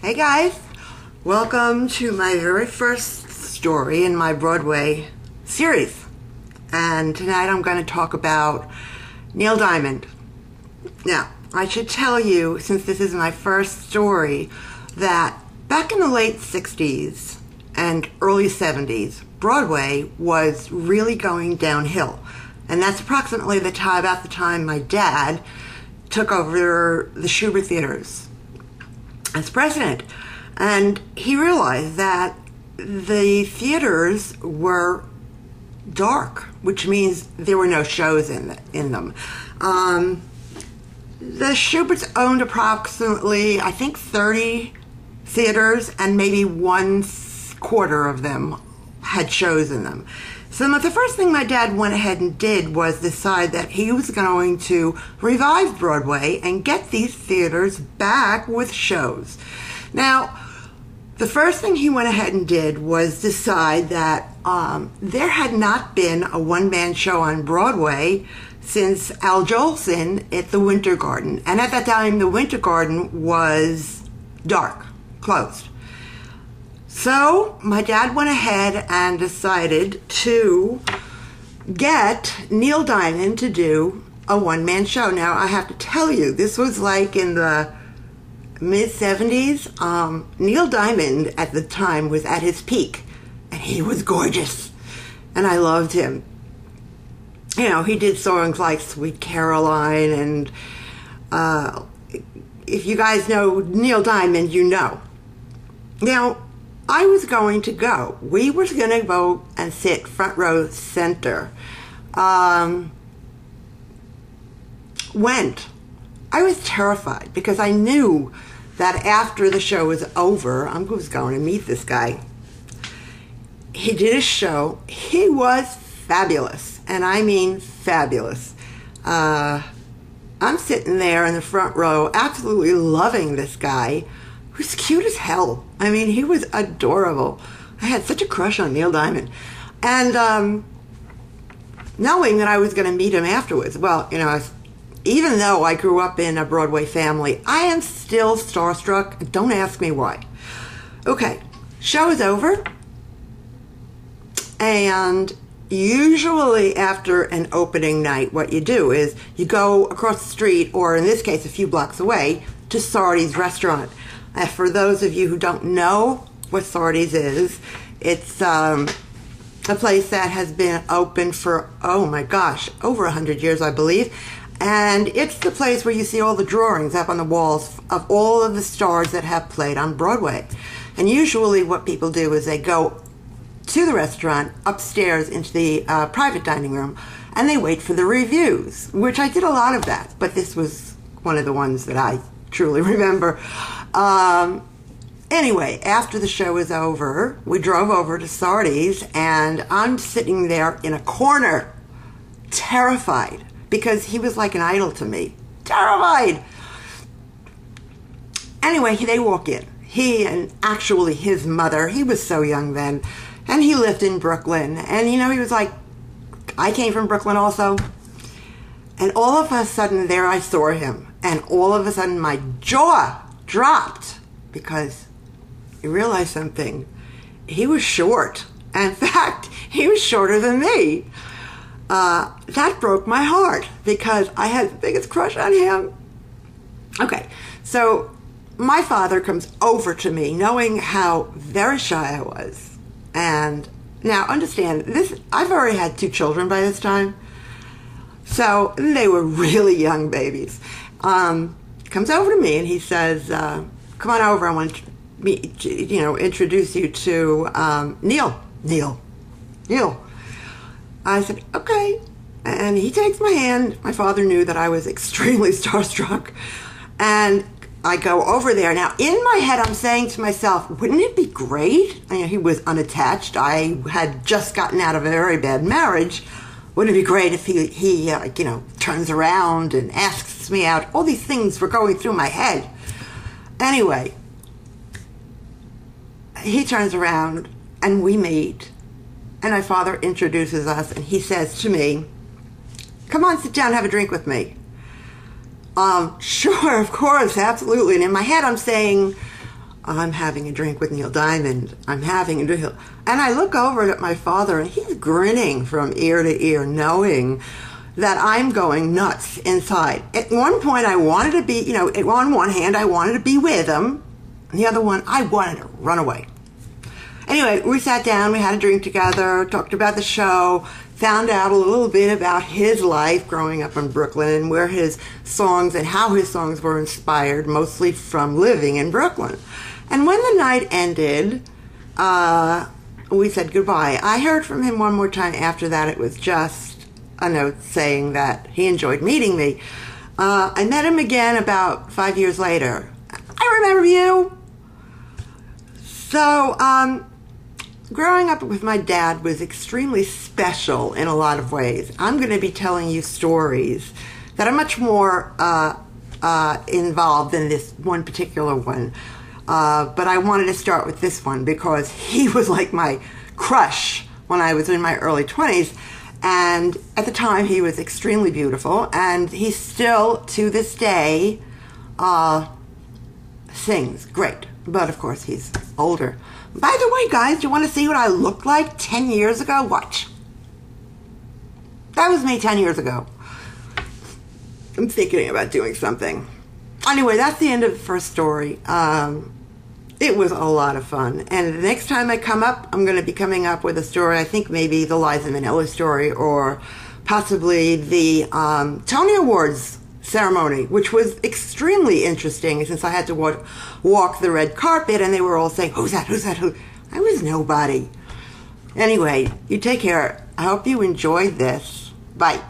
Hey guys, welcome to my very first story in my Broadway series. And tonight I'm going to talk about Neil Diamond. Now, I should tell you, since this is my first story, that back in the late 60s and early 70s, Broadway was really going downhill. And that's approximately about the time my dad took over the Schubert theaters as president. And he realized that the theaters were dark, which means there were no shows in them. The Schuberts owned approximately, I think, 30 theaters, and maybe 1/4 of them had shows in them. So the first thing my dad went ahead and did was decide that he was going to revive Broadway and get these theaters back with shows. Now, the first thing he went ahead and did was decide that there had not been a one-man show on Broadway since Al Jolson at the Winter Garden. And at that time, the Winter Garden was dark, closed. So my dad went ahead and decided to get Neil Diamond to do a one-man show. Now, I have to tell you, this was like in the mid-70s. Neil Diamond at the time was at his peak, and he was gorgeous, and I loved him. You know, he did songs like Sweet Caroline, and if you guys know Neil Diamond, you know. Now, I was going to go. We were going to go and sit front row center. Went. I was terrified because I knew that after the show was over, I was going to meet this guy. He did a show. He was fabulous, and I mean fabulous. I'm sitting there in the front row, absolutely loving this guy, who's cute as hell. I mean, he was adorable. I had such a crush on Neil Diamond. And knowing that I was going to meet him afterwards, well, you know, even though I grew up in a Broadway family, I am still starstruck. Don't ask me why. Okay, show is over. And usually after an opening night, what you do is you go across the street, or in this case, a few blocks away, to Sardi's restaurant. For those of you who don't know what Sardi's is, it's a place that has been open for, oh my gosh, over 100 years, I believe. And it's the place where you see all the drawings up on the walls of all of the stars that have played on Broadway. And usually what people do is they go to the restaurant, upstairs into the private dining room, and they wait for the reviews, which I did a lot of that, but this was one of the ones that I truly remember. Anyway, after the show was over, we drove over to Sardi's, and I'm sitting there in a corner, terrified, because he was like an idol to me. Terrified! Anyway, they walk in. He and actually his mother, he was so young then, and he lived in Brooklyn. And, you know, he was like, I came from Brooklyn also. And all of a sudden, there I saw him. And all of a sudden, my jaw dropped because you realize something. He was short. In fact, he was shorter than me. That broke my heart because I had the biggest crush on him. Okay, so my father comes over to me knowing how very shy I was. And now understand, I've already had 2 children by this time. So they were really young babies. Comes over to me and he says, come on over, I want to introduce you to Neil. I said, okay. And he takes my hand. My father knew that I was extremely starstruck. And I go over there. Now, in my head, I'm saying to myself, wouldn't it be great? He was unattached. I had just gotten out of a very bad marriage. Wouldn't it be great if he turns around and asks me out? All these things were going through my head. Anyway, he turns around and we meet. And my father introduces us, and he says to me, come on, sit down, have a drink with me. Sure, of course, absolutely. And in my head, I'm saying, I'm having a drink with Neil Diamond. I'm having a drink. And I look over at my father, and he's grinning from ear to ear, knowing that I'm going nuts inside. At one point, I wanted to be, on one hand, I wanted to be with him. And the other one, I wanted to run away. Anyway, we sat down, we had a drink together, talked about the show, found out a little bit about his life growing up in Brooklyn and where his songs and how his songs were inspired, mostly from living in Brooklyn. And when the night ended, we said goodbye. I heard from him one more time after that. It was just a note saying that he enjoyed meeting me. I met him again about 5 years later. I remember you. So, growing up with my dad was extremely special in a lot of ways. I'm going to be telling you stories that are much more involved than this one particular one. But I wanted to start with this one because he was like my crush when I was in my early 20s. And at the time, he was extremely beautiful. And he still, to this day, sings great. But, of course, he's older. By the way, guys, do you want to see what I looked like 10 years ago? Watch. That was me 10 years ago. I'm thinking about doing something. Anyway, that's the end of the first story. It was a lot of fun. And the next time I come up, I'm going to be coming up with a story, I think maybe the Liza Minnelli story or possibly the Tony Awards ceremony, which was extremely interesting since I had to walk the red carpet and they were all saying, who's that, who's that, who? I was nobody. Anyway, you take care. I hope you enjoyed this. Bye.